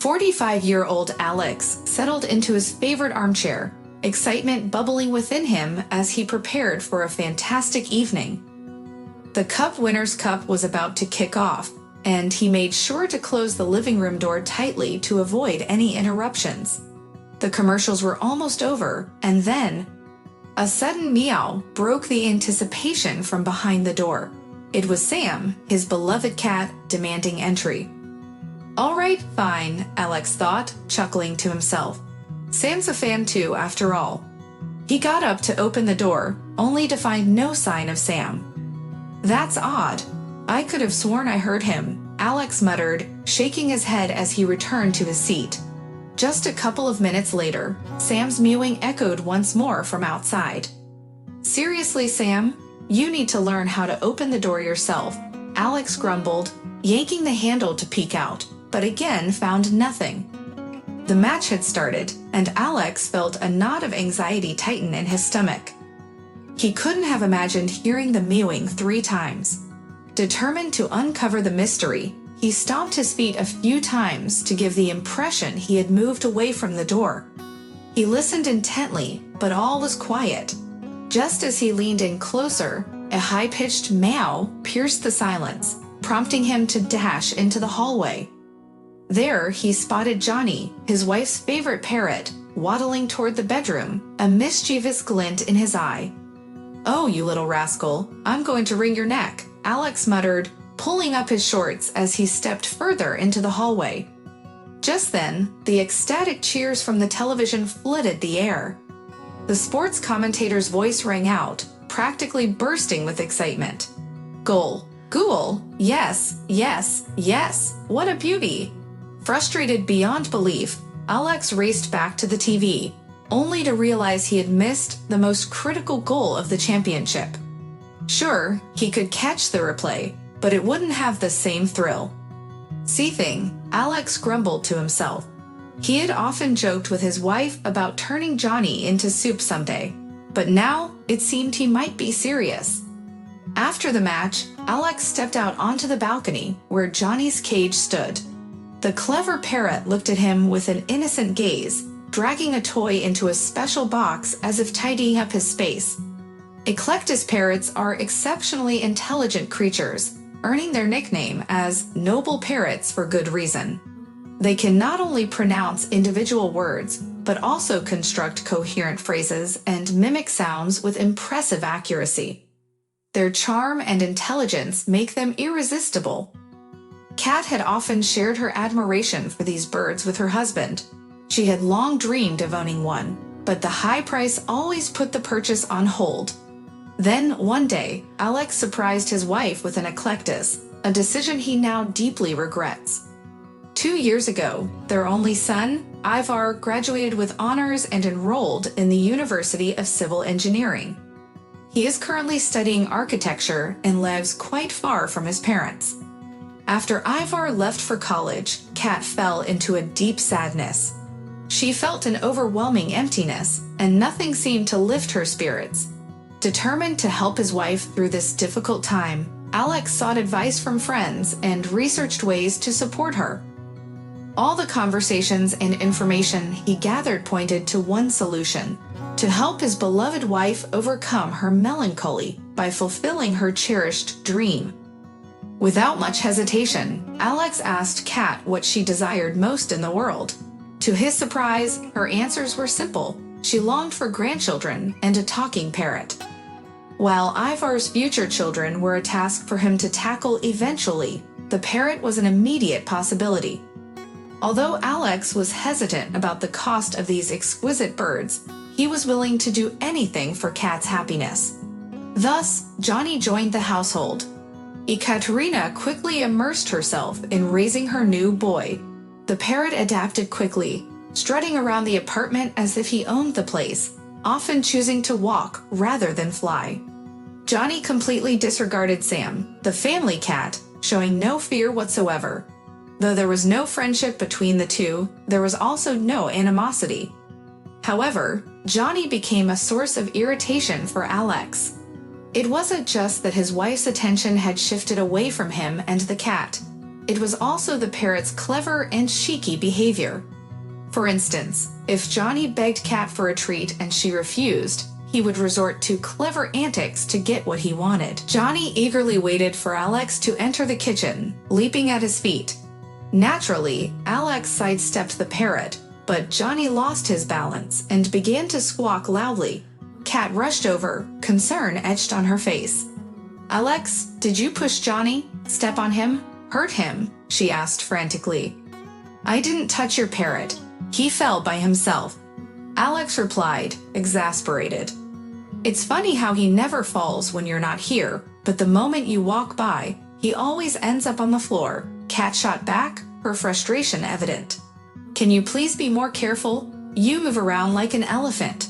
45-year-old Alex settled into his favorite armchair, excitement bubbling within him as he prepared for a fantastic evening. The Cup Winners' Cup was about to kick off, and he made sure to close the living room door tightly to avoid any interruptions. The commercials were almost over, and then a sudden meow broke the anticipation from behind the door. It was Sam, his beloved cat, demanding entry. "All right, fine," Alex thought, chuckling to himself. Sam's a fan too, after all. He got up to open the door, only to find no sign of Sam. "That's odd. I could have sworn I heard him," Alex muttered, shaking his head as he returned to his seat. Just a couple of minutes later, Sam's mewing echoed once more from outside. "Seriously, Sam, you need to learn how to open the door yourself," Alex grumbled, yanking the handle to peek out, but again found nothing. The match had started, and Alex felt a knot of anxiety tighten in his stomach. He couldn't have imagined hearing the mewing 3 times. Determined to uncover the mystery, he stomped his feet a few times to give the impression he had moved away from the door. He listened intently, but all was quiet. Just as he leaned in closer, a high-pitched meow pierced the silence, prompting him to dash into the hallway. There, he spotted Johnny, his wife's favorite parrot, waddling toward the bedroom, a mischievous glint in his eye. "Oh, you little rascal, I'm going to wring your neck," Alex muttered, pulling up his shorts as he stepped further into the hallway. Just then, the ecstatic cheers from the television flooded the air. The sports commentator's voice rang out, practically bursting with excitement. "Goal! Goal! Yes! Yes! Yes! What a beauty!" Frustrated beyond belief, Alex raced back to the TV, only to realize he had missed the most critical goal of the championship. Sure, he could catch the replay, but it wouldn't have the same thrill. Seething, Alex grumbled to himself. He had often joked with his wife about turning Johnny into soup someday, but now it seemed he might be serious. After the match, Alex stepped out onto the balcony where Johnny's cage stood. The clever parrot looked at him with an innocent gaze, dragging a toy into a special box as if tidying up his space. Eclectus parrots are exceptionally intelligent creatures, earning their nickname as noble parrots for good reason. They can not only pronounce individual words, but also construct coherent phrases and mimic sounds with impressive accuracy. Their charm and intelligence make them irresistible. Kat had often shared her admiration for these birds with her husband. She had long dreamed of owning one, but the high price always put the purchase on hold. Then, one day, Alex surprised his wife with an eclectus, a decision he now deeply regrets. 2 years ago, their only son, Ivar, graduated with honors and enrolled in the University of Civil Engineering. He is currently studying architecture and lives quite far from his parents. After Ivar left for college, Kat fell into a deep sadness. She felt an overwhelming emptiness, and nothing seemed to lift her spirits. Determined to help his wife through this difficult time, Alex sought advice from friends and researched ways to support her. All the conversations and information he gathered pointed to one solution: to help his beloved wife overcome her melancholy by fulfilling her cherished dream. Without much hesitation, Alex asked Kat what she desired most in the world. To his surprise, her answers were simple. She longed for grandchildren and a talking parrot. While Ivar's future children were a task for him to tackle eventually, the parrot was an immediate possibility. Although Alex was hesitant about the cost of these exquisite birds, he was willing to do anything for Kat's happiness. Thus, Johnny joined the household. Ekaterina quickly immersed herself in raising her new boy. The parrot adapted quickly, strutting around the apartment as if he owned the place, often choosing to walk rather than fly. Johnny completely disregarded Sam, the family cat, showing no fear whatsoever. Though there was no friendship between the two, there was also no animosity. However, Johnny became a source of irritation for Alex. It wasn't just that his wife's attention had shifted away from him and the cat. it was also the parrot's clever and cheeky behavior. For instance, if Johnny begged Cat for a treat and she refused, he would resort to clever antics to get what he wanted. Johnny eagerly waited for Alex to enter the kitchen, leaping at his feet. Naturally, Alex sidestepped the parrot, but Johnny lost his balance and began to squawk loudly. Cat rushed over, concern etched on her face. "Alex, did you push Johnny? Step on him? Hurt him?" she asked frantically. "I didn't touch your parrot. He fell by himself," Alex replied, exasperated. "It's funny how he never falls when you're not here, but the moment you walk by, he always ends up on the floor," Cat shot back, her frustration evident. "Can you please be more careful? You move around like an elephant."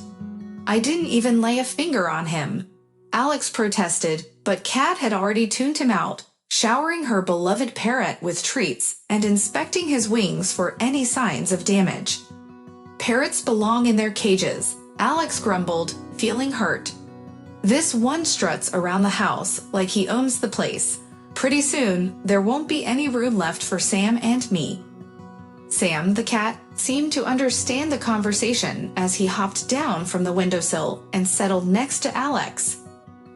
"I didn't even lay a finger on him," Alex protested, but Cat had already tuned him out, showering her beloved parrot with treats and inspecting his wings for any signs of damage. "Parrots belong in their cages," Alex grumbled, feeling hurt. "This one struts around the house like he owns the place. Pretty soon, there won't be any room left for Sam and me." Sam, the cat, seemed to understand the conversation as he hopped down from the windowsill and settled next to Alex.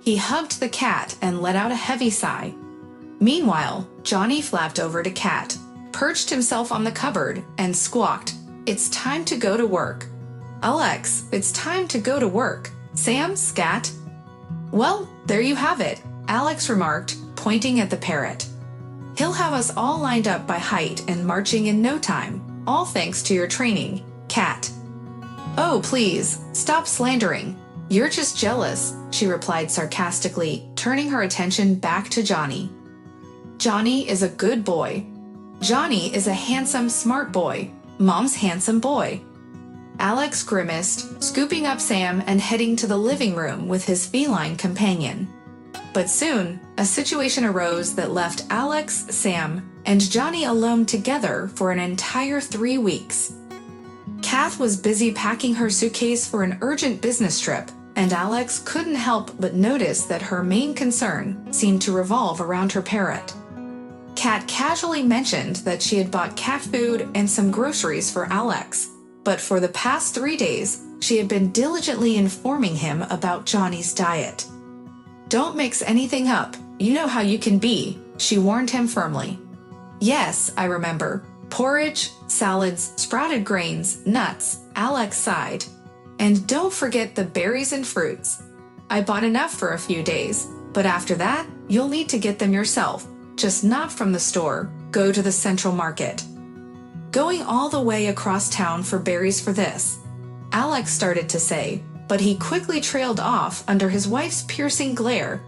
He hugged the cat and let out a heavy sigh. Meanwhile, Johnny flapped over to Cat, perched himself on the cupboard, and squawked, "It's time to go to work." "Alex, it's time to go to work," Sam scat. "Well, there you have it," Alex remarked, pointing at the parrot. "He'll have us all lined up by height and marching in no time, all thanks to your training, Cat." "Oh, please, stop slandering. You're just jealous," she replied sarcastically, turning her attention back to Johnny. "Johnny is a good boy. Johnny is a handsome, smart boy. Mom's handsome boy." Alex grimaced, scooping up Sam and heading to the living room with his feline companion. But soon, a situation arose that left Alex, Sam, and Johnny alone together for an entire 3 weeks. Kath was busy packing her suitcase for an urgent business trip, and Alex couldn't help but notice that her main concern seemed to revolve around her parrot. Kat casually mentioned that she had bought cat food and some groceries for Alex, but for the past 3 days, she had been diligently informing him about Johnny's diet. "Don't mix anything up, you know how you can be," she warned him firmly. "Yes, I remember. Porridge, salads, sprouted grains, nuts," Alex sighed. "And don't forget the berries and fruits. I bought enough for a few days, but after that, you'll need to get them yourself, just not from the store. Go to the central market." "Going all the way across town for berries for this," Alex started to say, but he quickly trailed off under his wife's piercing glare.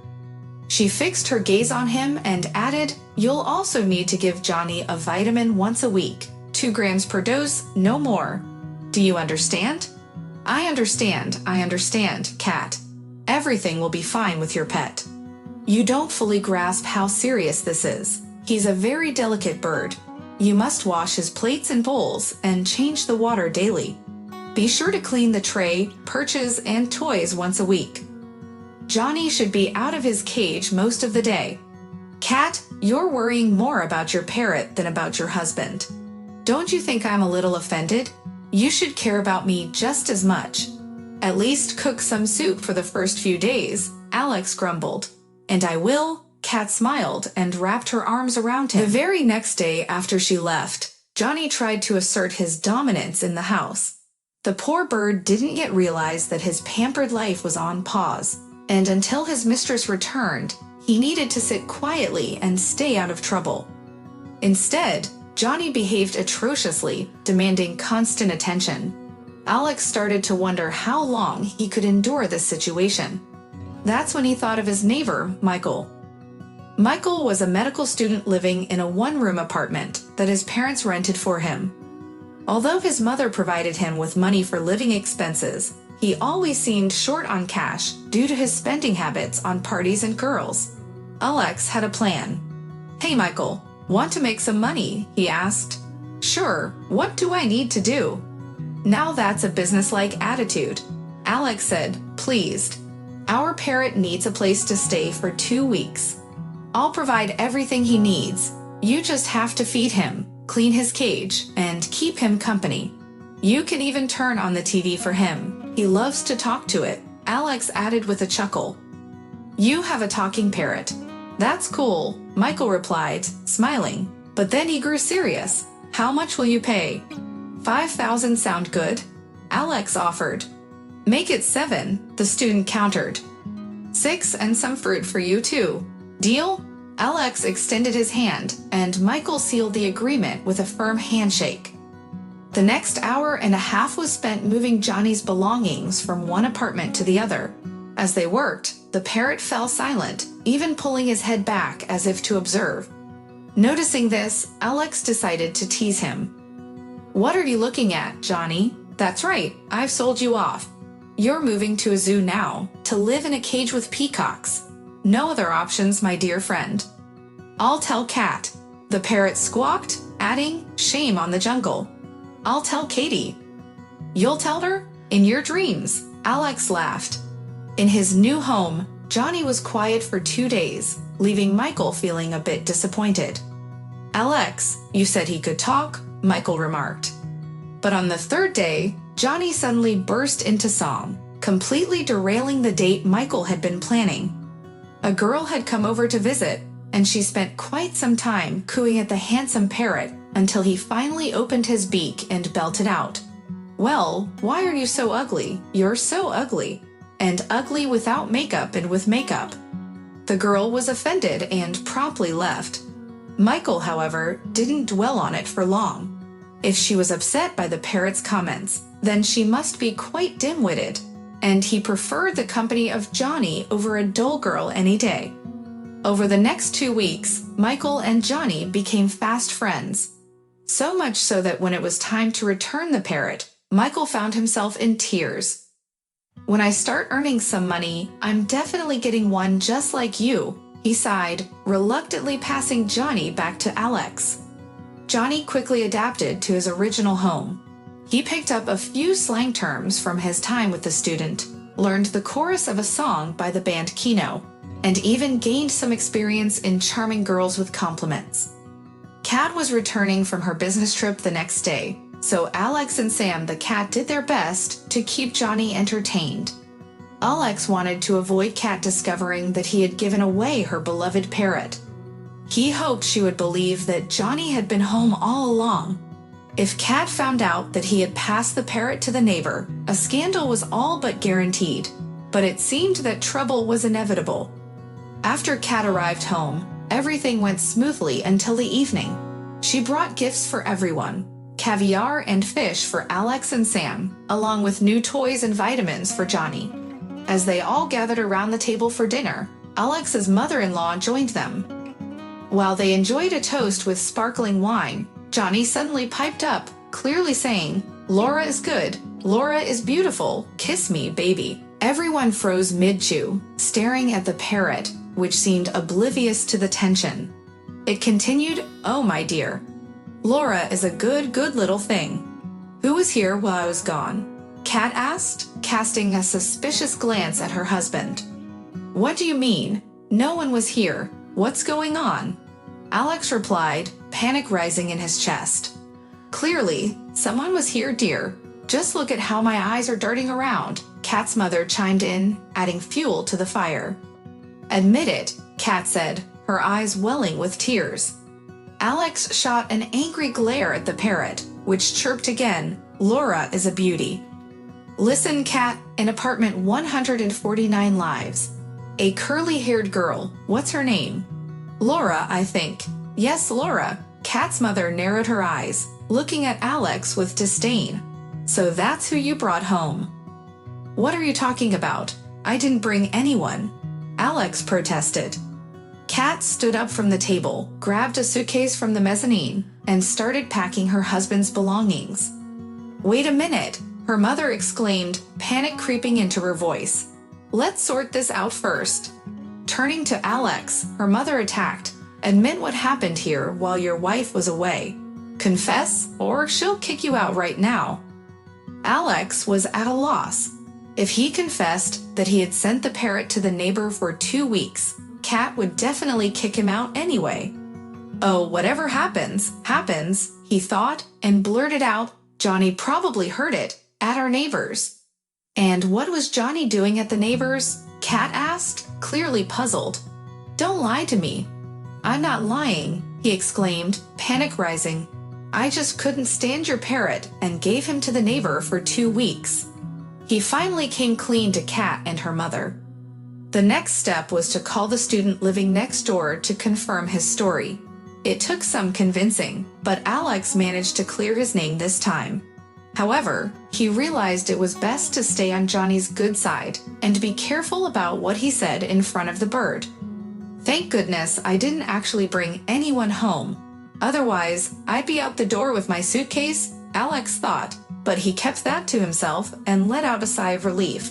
She fixed her gaze on him and added, "You'll also need to give Johnny a vitamin once a week, 2 grams per dose, no more. Do you understand?" I understand, Cat. Everything will be fine with your pet. You don't fully grasp how serious this is. He's a very delicate bird. You must wash his plates and bowls and change the water daily. Be sure to clean the tray, perches, and toys once a week. Johnny should be out of his cage most of the day. Cat, you're worrying more about your parrot than about your husband. Don't you think I'm a little offended? You should care about me just as much. At least cook some soup for the first few days, Alex grumbled. "And I will," Cat smiled and wrapped her arms around him. The very next day after she left, Johnny tried to assert his dominance in the house. The poor bird didn't yet realize that his pampered life was on pause, and until his mistress returned, he needed to sit quietly and stay out of trouble. Instead, Johnny behaved atrociously, demanding constant attention. Alex started to wonder how long he could endure this situation. That's when he thought of his neighbor, Michael. Michael was a medical student living in a one-room apartment that his parents rented for him. Although his mother provided him with money for living expenses, he always seemed short on cash due to his spending habits on parties and girls. Alex had a plan. "Hey, Michael, want to make some money?" he asked. "Sure, what do I need to do?" "Now that's a businesslike attitude," Alex said, pleased. "Our parrot needs a place to stay for 2 weeks. I'll provide everything he needs. You just have to feed him, clean his cage, and keep him company. You can even turn on the TV for him. He loves to talk to it," Alex added with a chuckle. "You have a talking parrot." "That's cool," Michael replied, smiling. But then he grew serious. "How much will you pay?" $5,000 sound good?" Alex offered. "Make it 7, the student countered. 6 and some fruit for you too. Deal?" Alex extended his hand, and Michael sealed the agreement with a firm handshake. The next hour and a half was spent moving Johnny's belongings from one apartment to the other. As they worked, the parrot fell silent, even pulling his head back as if to observe. Noticing this, Alex decided to tease him. "What are you looking at, Johnny? That's right, I've sold you off. You're moving to a zoo now, to live in a cage with peacocks. No other options, my dear friend." "I'll tell Cat," the parrot squawked, adding, "Shame on the jungle." "I'll tell Katie." "You'll tell her? In your dreams," Alex laughed. In his new home, Johnny was quiet for 2 days, leaving Michael feeling a bit disappointed. "Alex, you said he could talk," Michael remarked. But on the 3rd day, Johnny suddenly burst into song, completely derailing the date Michael had been planning. A girl had come over to visit, and she spent quite some time cooing at the handsome parrot until he finally opened his beak and belted out, "Well, why are you so ugly? You're so ugly. And ugly without makeup and with makeup." The girl was offended and promptly left. Michael, however, didn't dwell on it for long. If she was upset by the parrot's comments, then she must be quite dim-witted, and he preferred the company of Johnny over a dull girl any day. Over the next 2 weeks, Michael and Johnny became fast friends. So much so that when it was time to return the parrot, Michael found himself in tears. "When I start earning some money, I'm definitely getting one just like you," he sighed, reluctantly passing Johnny back to Alex. Johnny quickly adapted to his original home. He picked up a few slang terms from his time with the student, learned the chorus of a song by the band Kino, and even gained some experience in charming girls with compliments. Kat was returning from her business trip the next day, so Alex and Sam the cat did their best to keep Johnny entertained. Alex wanted to avoid Kat discovering that he had given away her beloved parrot. He hoped she would believe that Johnny had been home all along. If Kat found out that he had passed the parrot to the neighbor, a scandal was all but guaranteed, but it seemed that trouble was inevitable. After Kat arrived home, everything went smoothly until the evening. She brought gifts for everyone, caviar and fish for Alex and Sam, along with new toys and vitamins for Johnny. As they all gathered around the table for dinner, Alex's mother-in-law joined them. While they enjoyed a toast with sparkling wine, Johnny suddenly piped up, clearly saying, "Laura is good, Laura is beautiful, kiss me, baby." Everyone froze mid-chew, staring at the parrot, which seemed oblivious to the tension. It continued, "Oh, my dear. Laura is a good little thing." "Who was here while I was gone?" Kat asked, casting a suspicious glance at her husband. "What do you mean? No one was here. What's going on?" Alex replied, panic rising in his chest. "Clearly, someone was here, dear. Just look at how my eyes are darting around," Kat's mother chimed in, adding fuel to the fire. "Admit it," Kat said, her eyes welling with tears. Alex shot an angry glare at the parrot, which chirped again, "Laura is a beauty." "Listen, Kat, in apartment 149 lives. A curly-haired girl, what's her name?" "Laura, I think." "Yes, Laura." Kat's mother narrowed her eyes, looking at Alex with disdain. "So that's who you brought home." "What are you talking about? I didn't bring anyone," Alex protested. Kat stood up from the table, grabbed a suitcase from the mezzanine, and started packing her husband's belongings. "Wait a minute," her mother exclaimed, panic creeping into her voice. "Let's sort this out first." Turning to Alex, her mother attacked, "Admit what happened here while your wife was away. Confess, or she'll kick you out right now." Alex was at a loss. If he confessed that he had sent the parrot to the neighbor for 2 weeks, Kat would definitely kick him out anyway. Oh, whatever happens, happens, he thought, and blurted out, Johnny probably heard it, at our neighbor's. And what was Johnny doing at the neighbor's? Kat asked, clearly puzzled. Don't lie to me. I'm not lying, he exclaimed, panic rising. I just couldn't stand your parrot and gave him to the neighbor for 2 weeks. He finally came clean to Kat and her mother. The next step was to call the student living next door to confirm his story. It took some convincing, but Alex managed to clear his name this time. However, he realized it was best to stay on Johnny's good side and be careful about what he said in front of the bird. Thank goodness I didn't actually bring anyone home. Otherwise, I'd be out the door with my suitcase, Alex thought, but he kept that to himself and let out a sigh of relief.